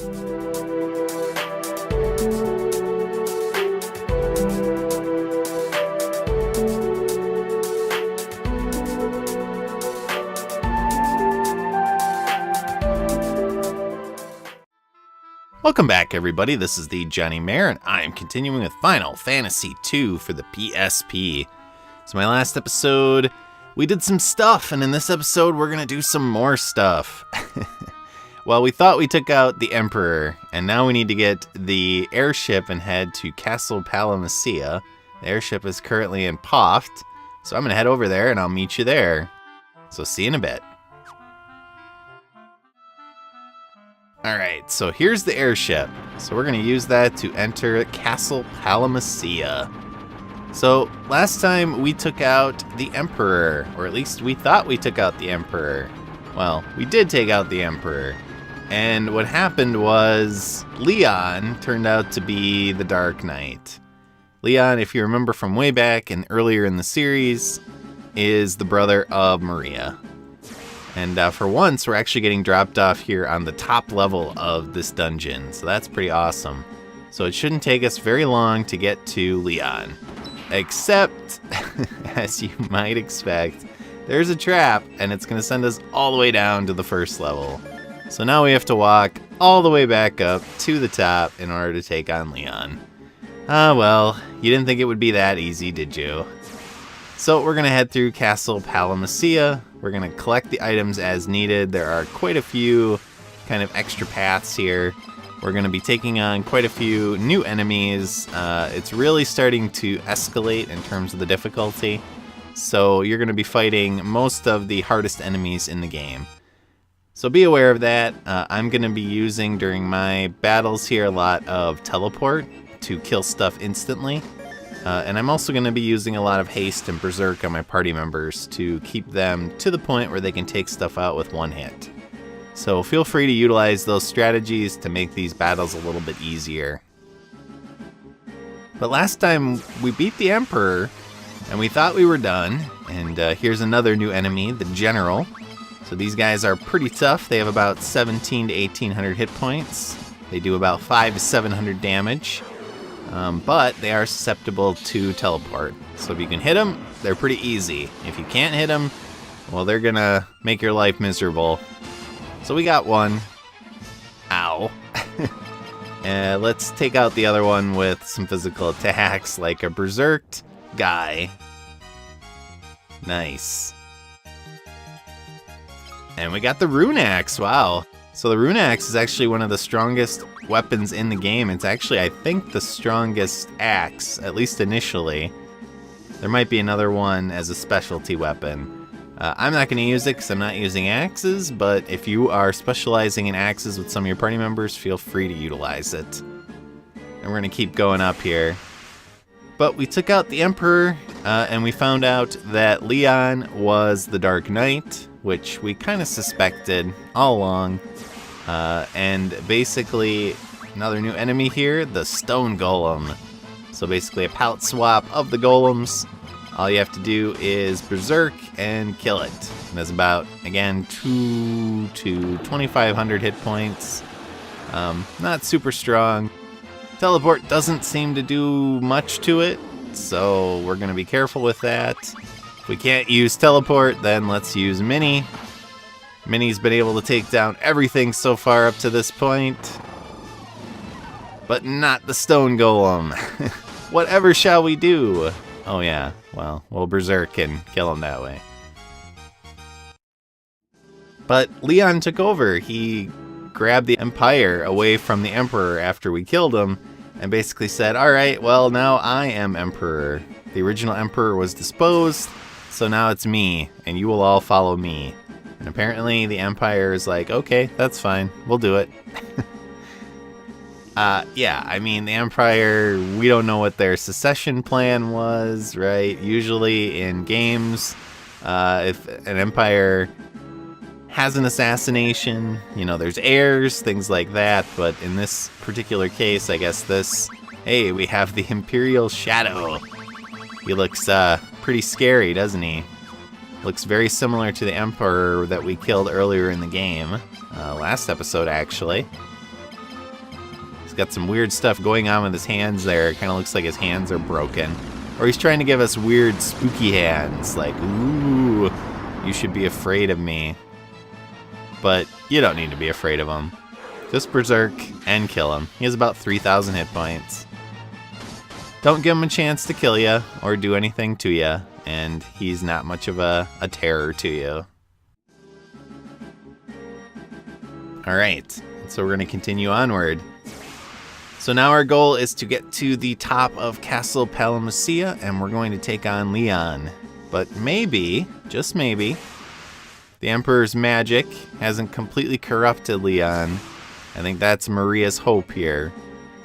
Welcome back, everybody. This is the thejonnymar, and I am continuing with Final Fantasy II for the PSP. So my last episode, we did some stuff, and in this episode, we're going to do some more stuff. Well, we thought we took out the Emperor, and now we need to get the airship and head to Castle Palamecia. The airship is currently in Poft, so I'm going to head over there, and I'll meet you there. So see you in a bit. Alright, so here's the airship. So we're going to use that to enter Castle Palamecia. So last time we took out the Emperor, or at least we thought we took out the Emperor. Well, we did take out the Emperor. And what happened was Leon turned out to be the Dark Knight. Leon, if you remember from way back and earlier in the series, is the brother of Maria. And for once, we're actually getting dropped off here on the top level of this dungeon, so that's pretty awesome. So it shouldn't take us very long to get to Leon. Except, as you might expect, there's a trap, and it's going to send us all the way down to the first level. So now we have to walk all the way back up to the top in order to take on Leon. Ah, well, you didn't think it would be that easy, did you? So we're going to head through Castle Palamecia. We're going to collect the items as needed. There are quite a few kind of extra paths here. We're going to be taking on quite a few new enemies. It's really starting to escalate in terms of the difficulty. So you're going to be fighting most of the hardest enemies in the game. So be aware of that. I'm going to be using during my battles here a lot of teleport to kill stuff instantly. And I'm also going to be using a lot of haste and berserk on my party members to keep them to the point where they can take stuff out with one hit. So feel free to utilize those strategies to make these battles a little bit easier. But last time we beat the Emperor and we thought we were done. And here's another new enemy, the General. So these guys are pretty tough. They have about 17 to 1800 hit points. They do about 5 to 700 damage. But they are susceptible to teleport. So if you can hit them, they're pretty easy. If you can't hit them, well, they're gonna make your life miserable. So we got one. Ow. Let's take out the other one with some physical attacks, like a berserked guy. Nice. And we got the Rune Axe, wow. So the Rune Axe is actually one of the strongest weapons in the game. It's actually, I think, the strongest axe, at least initially. There might be another one as a specialty weapon. I'm not going to use it because I'm not using axes, but if you are specializing in axes with some of your party members, feel free to utilize it. And we're going to keep going up here. But we took out the Emperor, and we found out that Leon was the Dark Knight, which we kind of suspected all along. And basically, another new enemy here, the Stone Golem. So basically a palette swap of the golems. All you have to do is berserk and kill it. And there's about, again, 2 to 2500 hit points. Not super strong. Teleport doesn't seem to do much to it, so we're going to be careful with that. If we can't use teleport, then let's use Mini. Mini's been able to take down everything so far up to this point. But not the Stone Golem. Whatever shall we do? Oh yeah, well, we'll berserk and kill him that way. But Leon took over. He grabbed the Empire away from the Emperor after we killed him and basically said, alright, well, now I am Emperor. The original Emperor was disposed, so now it's me, and you will all follow me. And apparently the Empire is like, okay, that's fine, we'll do it. Yeah, I mean, the Empire, we don't know what their secession plan was, right? Usually in games, if an Empire has an assassination, you know, there's heirs, things like that, but in this particular case, I guess hey, we have the Imperial Shadow. He looks pretty scary, doesn't he? Looks very similar to the Emperor that we killed earlier in the game, last episode actually. He's got some weird stuff going on with his hands there. It kind of looks like his hands are broken. Or he's trying to give us weird, spooky hands. Like, ooh, you should be afraid of me. But you don't need to be afraid of him. Just berserk and kill him. He has about 3,000 hit points. Don't give him a chance to kill you or do anything to you, and he's not much of a terror to you. Alright, so we're going to continue onward. So now our goal is to get to the top of Castle Palamecia, and we're going to take on Leon. But maybe, just maybe, the Emperor's magic hasn't completely corrupted Leon. I think that's Maria's hope here,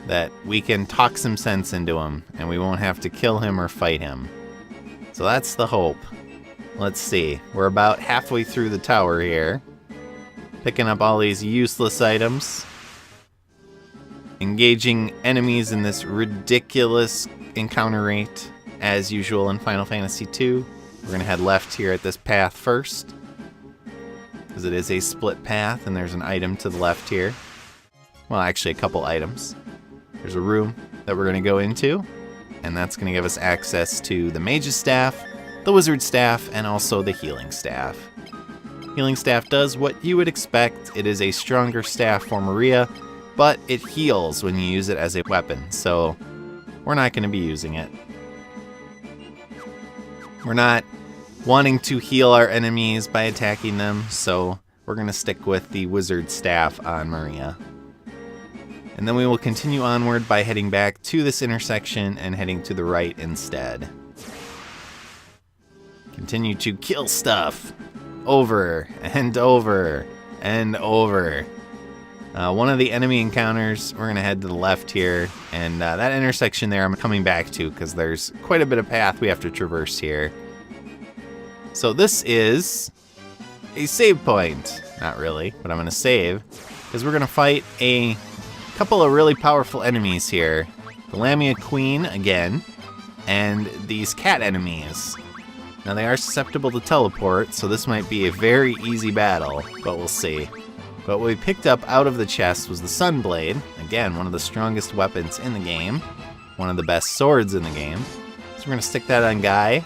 that we can talk some sense into him, and we won't have to kill him or fight him. So that's the hope. Let's see, we're about halfway through the tower here, picking up all these useless items, engaging enemies in this ridiculous encounter rate, as usual in Final Fantasy II. We're going to head left here at this path first, because it is a split path, and there's an item to the left here. Well, actually a couple items. There's a room that we're going to go into, and that's going to give us access to the Mage's Staff, the Wizard's Staff, and also the Healing Staff. Healing Staff does what you would expect. It is a stronger staff for Maria, but it heals when you use it as a weapon, so we're not going to be using it. We're not wanting to heal our enemies by attacking them, so we're going to stick with the Wizard's Staff on Maria. And then we will continue onward by heading back to this intersection and heading to the right instead. Continue to kill stuff over and over and over. One of the enemy encounters, we're going to head to the left here, and that intersection there I'm coming back to because there's quite a bit of path we have to traverse here. So this is a save point. Not really, but I'm going to save because we're going to fight a couple of really powerful enemies here. The Lamia Queen again, and these cat enemies. Now they are susceptible to teleport, so this might be a very easy battle, but we'll see. But what we picked up out of the chest was the Sunblade. Again, one of the strongest weapons in the game. One of the best swords in the game. So we're going to stick that on Guy,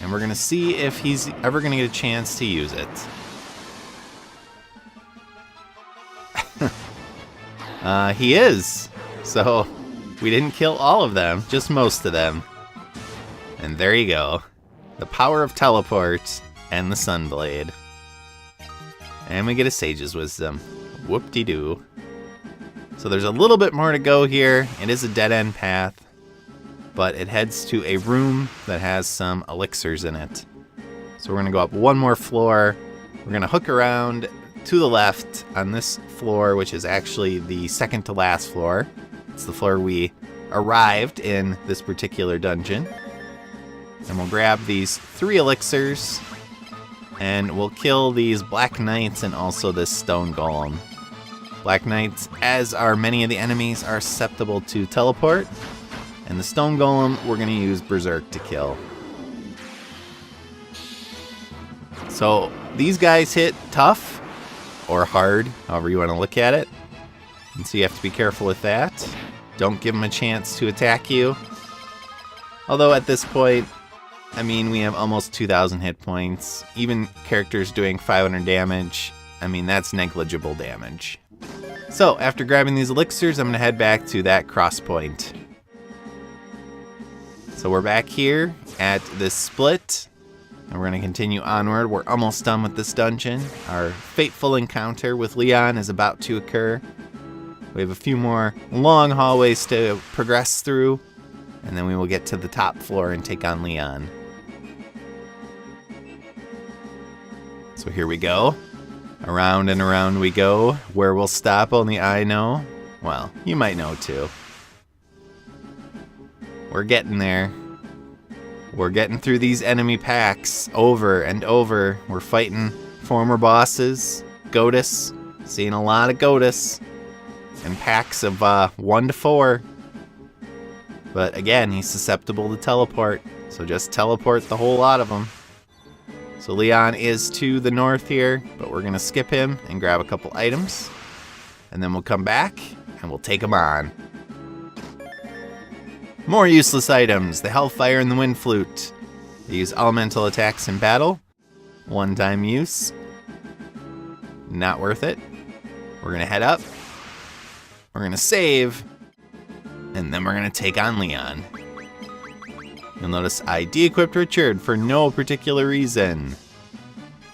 and we're going to see if he's ever going to get a chance to use it. He is. So we didn't kill all of them, just most of them. And there you go. The power of teleport and the Sunblade. And we get a Sage's Wisdom. Whoop-de-doo. So there's a little bit more to go here. It is a dead-end path, but it heads to a room that has some elixirs in it. So we're going to go up one more floor. We're going to hook around to the left on this floor, which is actually the second to last floor. It's the floor we arrived in this particular dungeon. And we'll grab these 3 elixirs, and we'll kill these Black Knights and also this Stone Golem. Black Knights, as are many of the enemies, are susceptible to teleport, and the Stone Golem we're going to use Berserk to kill. So these guys hit tough, or hard, however you want to look at it, and so you have to be careful with that. Don't give them a chance to attack you. Although at this point, I mean, we have almost 2,000 hit points. Even characters doing 500 damage, I mean, that's negligible damage. So, after grabbing these elixirs, I'm going to head back to that cross point. So we're back here at this split, and we're going to continue onward. We're almost done with this dungeon. Our fateful encounter with Leon is about to occur. We have a few more long hallways to progress through, and then we will get to the top floor and take on Leon. So here we go. Around and around we go. Where we'll stop, only I know. Well, you might know too. We're getting there. We're getting through these enemy packs over and over. We're fighting former bosses. Godus. Seeing a lot of Godus. And packs of 1 to 4. But again, he's susceptible to teleport. So just teleport the whole lot of them. So Leon is to the north here, but we're going to skip him and grab a couple items. And then we'll come back and we'll take him on. More useless items, the Hellfire and the Wind Flute. They use elemental attacks in battle. One-time use. Not worth it. We're gonna head up. We're gonna save. And then we're gonna take on Leon. You'll notice I de-equipped Richard for no particular reason.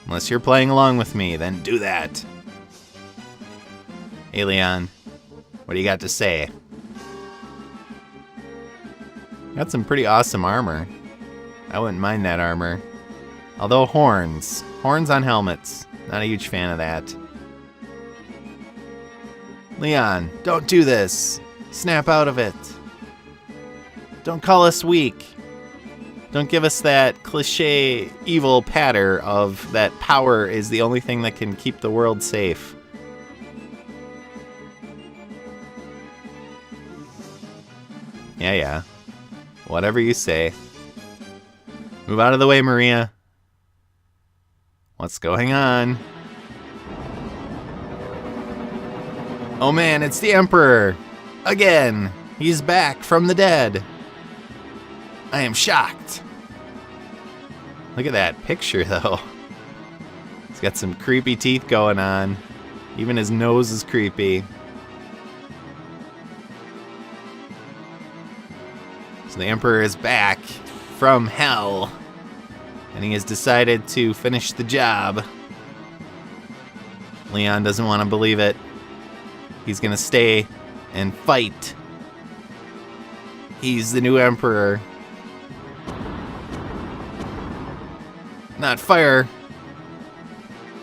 Unless you're playing along with me, then do that. Hey Leon, what do you got to say? Got some pretty awesome armor. I wouldn't mind that armor. Although horns on helmets. Not a huge fan of that. Leon, don't do this. Snap out of it. Don't call us weak. Don't give us that cliche evil patter of that power is the only thing that can keep the world safe. Yeah. Whatever you say. Move out of the way, Maria. What's going on? Oh man, it's the Emperor! Again! He's back from the dead! I am shocked. Look at that picture, though. He's got some creepy teeth going on. Even his nose is creepy. So the Emperor is back from hell. And he has decided to finish the job. Leon doesn't want to believe it. He's gonna stay and fight. He's the new Emperor. Not fire.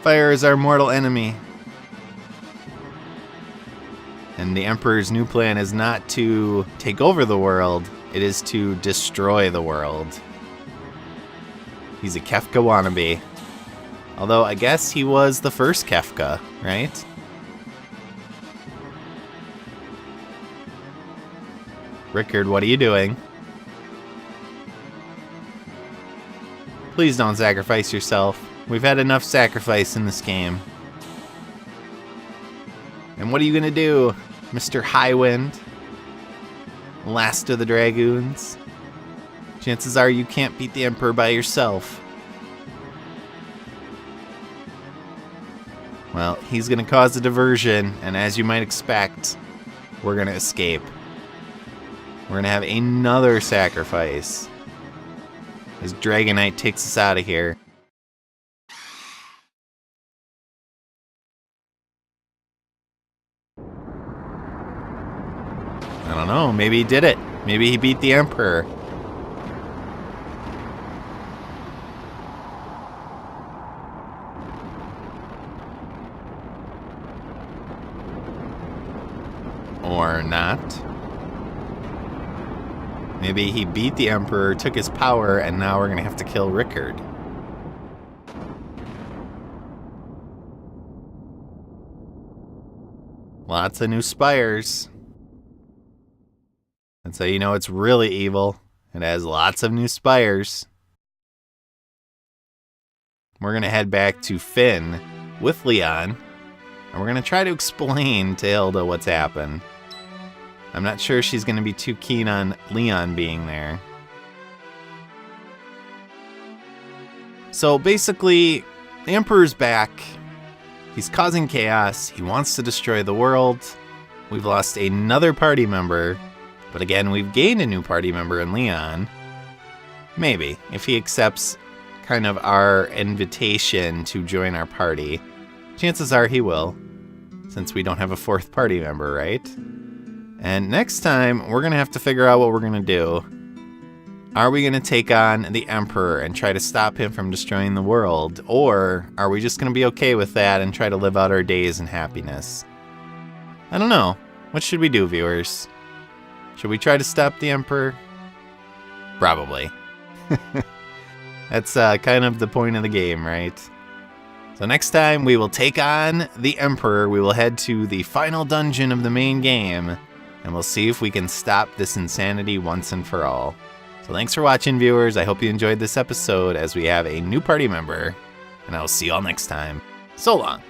Fire is our mortal enemy. And the Emperor's new plan is not to take over the world, it is to destroy the world. He's a Kefka wannabe. Although I guess he was the first Kefka, right? Rickard, what are you doing? Please don't sacrifice yourself. We've had enough sacrifice in this game. And what are you gonna do, Mr. Highwind? Last of the Dragoons? Chances are you can't beat the Emperor by yourself. Well, he's gonna cause a diversion, and as you might expect, we're gonna escape. We're gonna have another sacrifice. As Dragonite takes us out of here. I don't know, maybe he did it. Maybe he beat the Emperor. Or not. Maybe he beat the Emperor, took his power, and now we're gonna have to kill Rickard. Lots of new spires. That's how you know it's really evil. It has lots of new spires. We're gonna head back to Finn with Leon, and we're gonna try to explain to Hilda what's happened. I'm not sure she's going to be too keen on Leon being there. So basically, the Emperor's back. He's causing chaos. He wants to destroy the world. We've lost another party member. But again, we've gained a new party member in Leon. Maybe, if he accepts kind of our invitation to join our party. Chances are he will, since we don't have a fourth party member, right? And next time, we're going to have to figure out what we're going to do. Are we going to take on the Emperor and try to stop him from destroying the world? Or are we just going to be okay with that and try to live out our days in happiness? I don't know. What should we do, viewers? Should we try to stop the Emperor? Probably. That's kind of the point of the game, right? So next time, we will take on the Emperor. We will head to the final dungeon of the main game. And we'll see if we can stop this insanity once and for all. So thanks for watching, viewers. I hope you enjoyed this episode as we have a new party member. And I will see you all next time. So long.